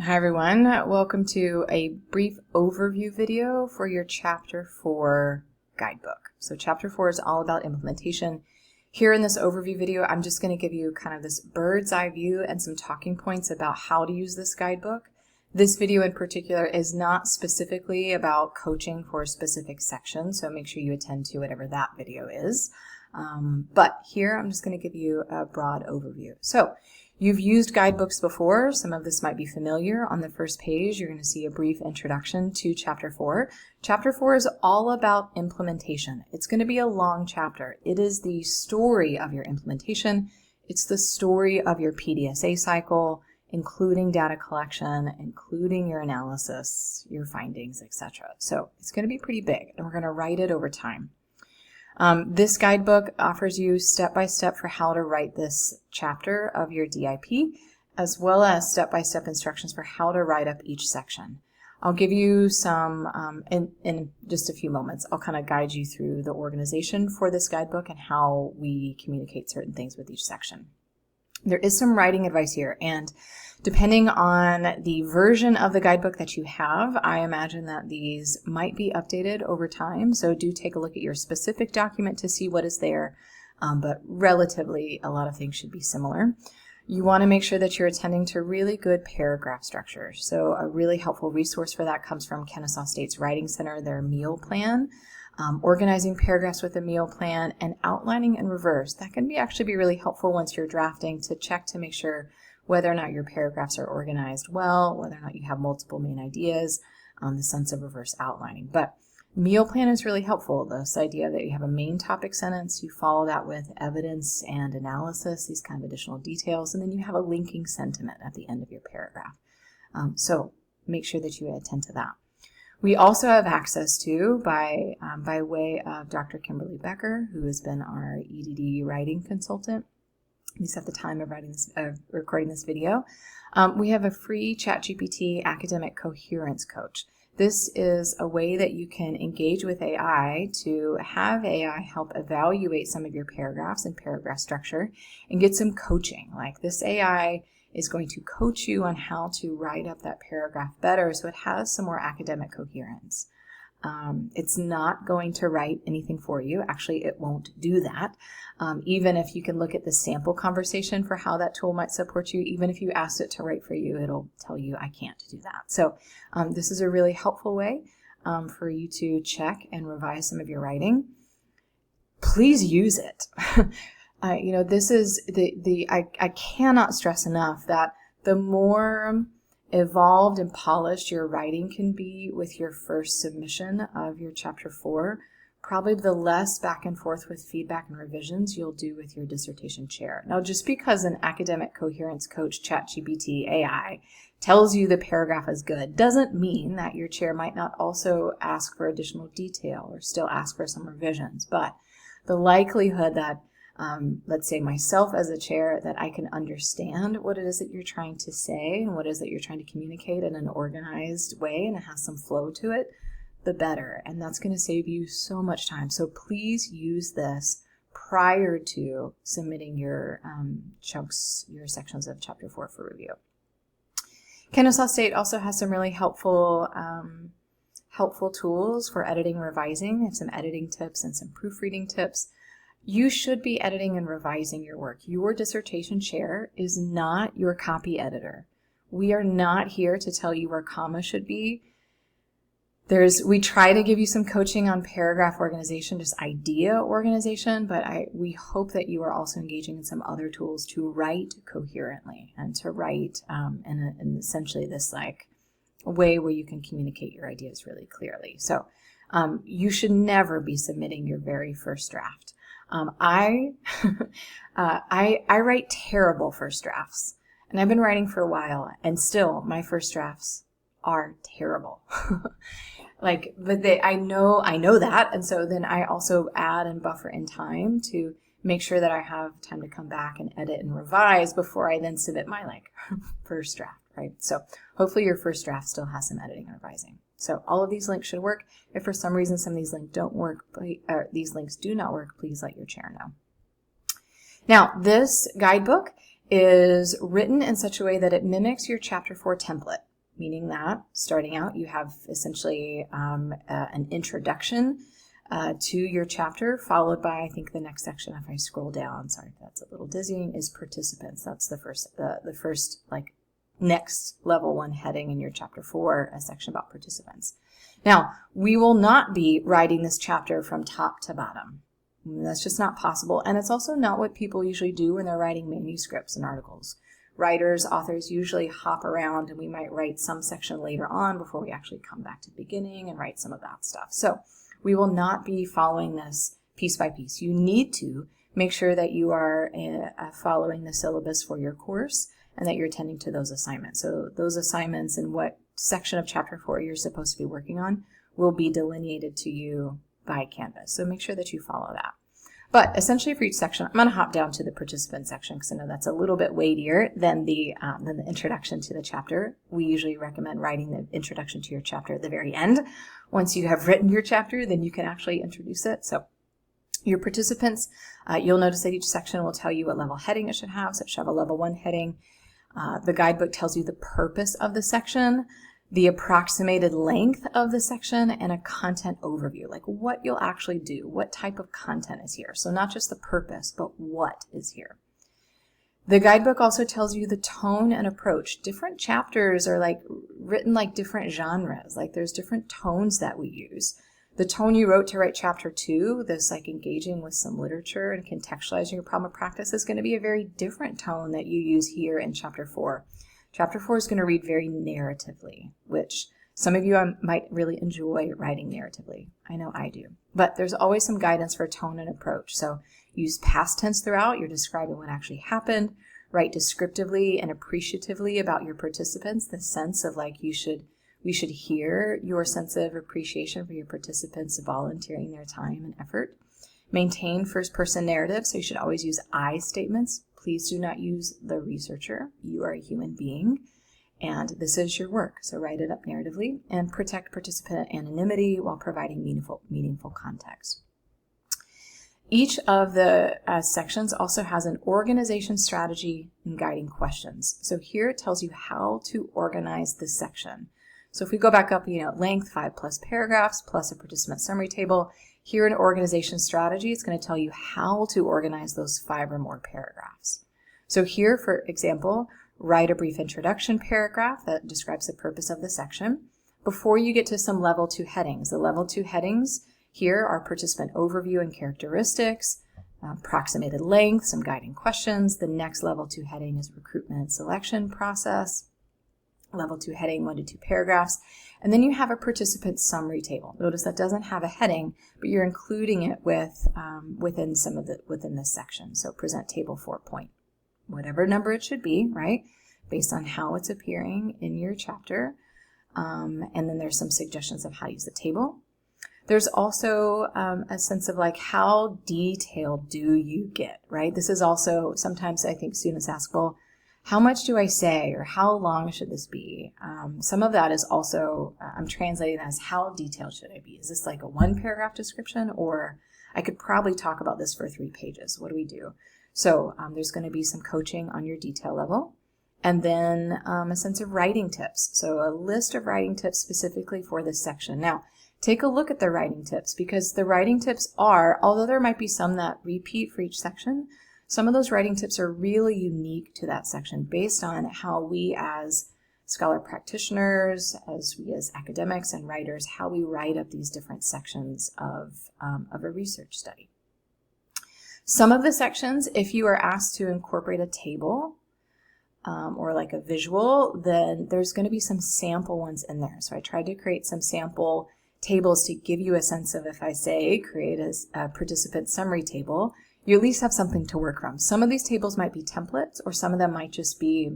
Hi everyone, welcome to a brief overview video for your Chapter 4 guidebook. So Chapter 4 is all about implementation. Here in this overview video, I'm just going to give you kind of this bird's eye view and some talking points about how to use this guidebook. This video in particular is not specifically about coaching for a specific section, so make sure you attend to whatever that video is. But here I'm just going to give you a broad overview. So you've used guidebooks before. Some of this might be familiar. On the first page, you're going to see a brief introduction to Chapter 4. Chapter 4 is all about implementation. It's going to be a long chapter. It is the story of your implementation. It's the story of your PDSA cycle, including data collection, including your analysis, your findings, etc. So it's going to be pretty big, and we're going to write it over time. This guidebook offers you step-by-step for how to write this chapter of your DIP, as well as step-by-step instructions for how to write up each section. I'll give you some, in just a few moments, I'll kind of guide you through the organization for this guidebook and how we communicate certain things with each section. There is some writing advice here, and depending on the version of the guidebook that you have, I imagine that these might be updated over time, so do take a look at your specific document to see what is there, but relatively a lot of things should be similar. You want to make sure that you're attending to really good paragraph structure, so a really helpful resource for that comes from Kennesaw State's Writing Center, their meal plan. Organizing paragraphs with a meal plan and outlining in reverse. That can actually be really helpful once you're drafting to check to make sure whether or not your paragraphs are organized well, whether or not you have multiple main ideas, the sense of reverse outlining. But meal plan is really helpful. This idea that you have a main topic sentence, you follow that with evidence and analysis, these kind of additional details, and then you have a linking sentiment at the end of your paragraph. So make sure that you attend to that. We also have access to, by way of Dr. Kimberly Becker, who has been our EDD writing consultant, at least at the time of recording this video, we have a free ChatGPT academic coherence coach. This is a way that you can engage with AI to have AI help evaluate some of your paragraphs and paragraph structure and get some coaching. Like this AI is going to coach you on how to write up that paragraph better so it has some more academic coherence. It's not going to write anything for you. Actually, it won't do that. Even if you can look at the sample conversation for how that tool might support you, even if you asked it to write for you, it'll tell you, I can't do that. So this is a really helpful way for you to check and revise some of your writing. Please use it. This is I cannot stress enough that the more evolved and polished your writing can be with your first submission of your Chapter 4, probably the less back and forth with feedback and revisions you'll do with your dissertation chair. Now, just because an academic coherence coach, ChatGPT AI, tells you the paragraph is good doesn't mean that your chair might not also ask for additional detail or still ask for some revisions. But the likelihood that let's say myself as a chair, that I can understand what it is that you're trying to say and what it is that you're trying to communicate in an organized way and it has some flow to it, the better. And that's going to save you so much time. So please use this prior to submitting your your sections of Chapter 4 for review. Kennesaw State also has some really helpful tools for editing and revising. They have some editing tips and some proofreading tips. You should be editing and revising your work. Your dissertation chair is not your copy editor. We are not here to tell you where comma should be. We try to give you some coaching on paragraph organization, just idea organization, but we hope that you are also engaging in some other tools to write coherently and to write in essentially this way where you can communicate your ideas really clearly. So you should never be submitting your very first draft. I write terrible first drafts, and I've been writing for a while, and still my first drafts are terrible. I know that, and so then I also add and buffer in time to make sure that I have time to come back and edit and revise before I then submit my first draft, right? So hopefully your first draft still has some editing and revising. So all of these links should work. If for some reason some of these links don't work, these links do not work, please let your chair know. Now, this guidebook is written in such a way that it mimics your Chapter 4 template. meaning that starting out, you have essentially an introduction to your chapter, followed by, I think the next section, if I scroll down, sorry, that's a little dizzying, is participants. That's the first like next level 1 heading in your chapter 4, a section about participants. Now, we will not be writing this chapter from top to bottom. That's just not possible, and it's also not what people usually do when they're writing manuscripts and articles. Writers, authors usually hop around, and we might write some section later on before we actually come back to the beginning and write some of that stuff. So we will not be following this piece by piece. You need to make sure that you are following the syllabus for your course and that you're attending to those assignments. So those assignments and what section of chapter 4 you're supposed to be working on will be delineated to you by Canvas. So make sure that you follow that. But essentially for each section, I'm going to hop down to the participant section because I know that's a little bit weightier than the introduction to the chapter. We usually recommend writing the introduction to your chapter at the very end. Once you have written your chapter, then you can actually introduce it. So your participants, you'll notice that each section will tell you what level heading it should have. So it should have a level 1 heading. The guidebook tells you the purpose of the section, the approximated length of the section, and a content overview, like what you'll actually do, what type of content is here. So not just the purpose, but what is here. The guidebook also tells you the tone and approach. Different chapters are like written like different genres, like there's different tones that we use. The tone you wrote to write chapter 2, this like engaging with some literature and contextualizing your problem of practice, is going to be a very different tone that you use here in chapter 4. Chapter 4 is going to read very narratively, which some of you might really enjoy writing narratively. I know I do. But there's always some guidance for tone and approach. So use past tense throughout. You're describing what actually happened. Write descriptively and appreciatively about your participants, the sense of like we should hear your sense of appreciation for your participants volunteering their time and effort. Maintain first-person narrative, so you should always use I statements. Please do not use the researcher. You are a human being, and this is your work, so write it up narratively. And protect participant anonymity while providing meaningful context. Each of the sections also has an organization strategy and guiding questions. So here it tells you how to organize the section. So if we go back up, length 5+ paragraphs plus a participant summary table. Here in organization strategy, it's going to tell you how to organize those 5 or more paragraphs. So here, for example, write a brief introduction paragraph that describes the purpose of the section before you get to some level 2 headings. The level 2 headings here are participant overview and characteristics, approximated length, some guiding questions. The next level 2 heading is recruitment and selection process. Level 2 heading, 1 to 2 paragraphs. And then you have a participant summary table. Notice that doesn't have a heading, but you're including it within this section. So present table 4 point, whatever number it should be, right? Based on how it's appearing in your chapter. And then there's some suggestions of how to use the table. There's also a sense of like, how detailed do you get, right? This is also, sometimes I think students ask, well, how much do I say, or how long should this be? Some of that is also, I'm translating that as how detailed should I be? Is this like a 1 paragraph description, or I could probably talk about this for 3 pages. What do we do? So there's going to be some coaching on your detail level, and then a sense of writing tips. So a list of writing tips specifically for this section. Now, take a look at the writing tips, because the writing tips are, although there might be some that repeat for each section, some of those writing tips are really unique to that section based on how we as scholar practitioners, as we as academics and writers, how we write up these different sections of a research study. Some of the sections, if you are asked to incorporate a table or like a visual, then there's going to be some sample ones in there. So I tried to create some sample tables to give you a sense of, if I say create a participant summary table, you at least have something to work from. Some of these tables might be templates, or some of them might just be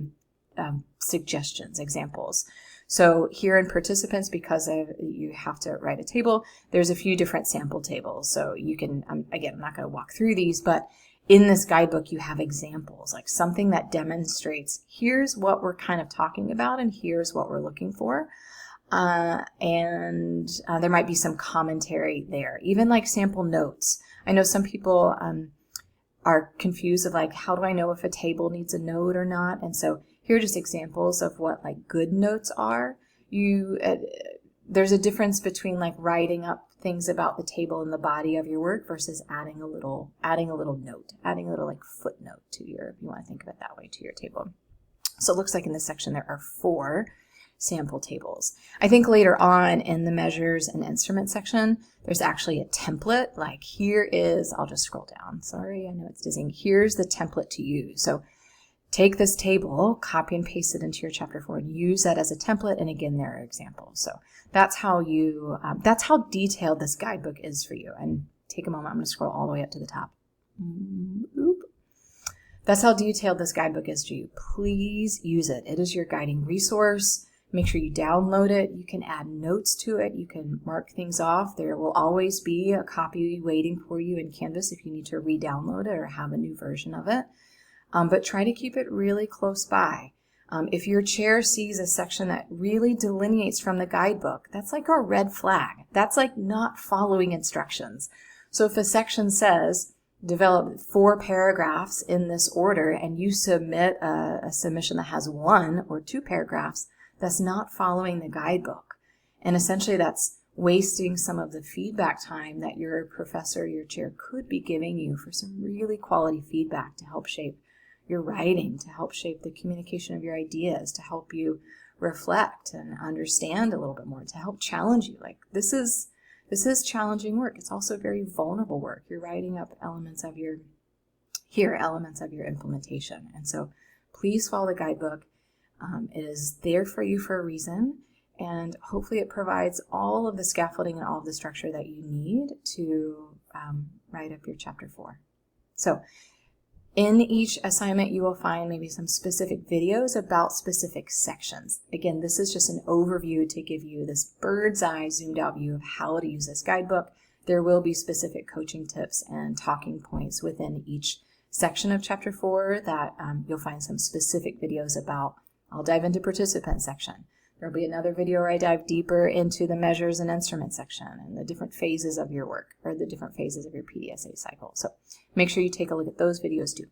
suggestions, examples. So here in participants, because you have to write a table, there's a few different sample tables. So you can, again, I'm not going to walk through these, but in this guidebook, you have examples, like something that demonstrates, here's what we're kind of talking about, and here's what we're looking for. And there might be some commentary there, even like sample notes. I know some people are confused of like, how do I know if a table needs a note or not? And so here are just examples of what like good notes are. There's a difference between like writing up things about the table and the body of your work versus adding a little note, adding a little like footnote to your, if you want to think of it that way, to your table. So it looks like in this section there are 4 sample tables. I think later on in the measures and instrument section, there's actually a template. Like here is, I'll just scroll down. Sorry, I know it's dizzying. Here's the template to use. So take this table, copy and paste it into your chapter 4 and use that as a template. And again, there are examples. So that's how that's how detailed this guidebook is for you. And take a moment, I'm going to scroll all the way up to the top. Oop. That's how detailed this guidebook is to you. Please use it. It is your guiding resource. Make sure you download it. You can add notes to it. You can mark things off. There will always be a copy waiting for you in Canvas if you need to re-download it or have a new version of it. But try to keep it really close by. If your chair sees a section that really delineates from the guidebook, that's like a red flag. That's like not following instructions. So if a section says, develop 4 paragraphs in this order, and you submit a submission that has 1 or 2 paragraphs, that's not following the guidebook. And essentially that's wasting some of the feedback time that your professor, your chair could be giving you for some really quality feedback to help shape your writing, to help shape the communication of your ideas, to help you reflect and understand a little bit more, to help challenge you. Like this is challenging work. It's also very vulnerable work. You're writing up elements of your implementation. And so please follow the guidebook. It is there for you for a reason, and hopefully it provides all of the scaffolding and all of the structure that you need to write up your chapter 4. So in each assignment, you will find maybe some specific videos about specific sections. Again, this is just an overview to give you this bird's eye zoomed out view of how to use this guidebook. There will be specific coaching tips and talking points within each section of chapter 4 that you'll find some specific videos about. I'll dive into participant section. There'll be another video where I dive deeper into the measures and instrument section and the different phases of your work, or the different phases of your PDSA cycle. So make sure you take a look at those videos too.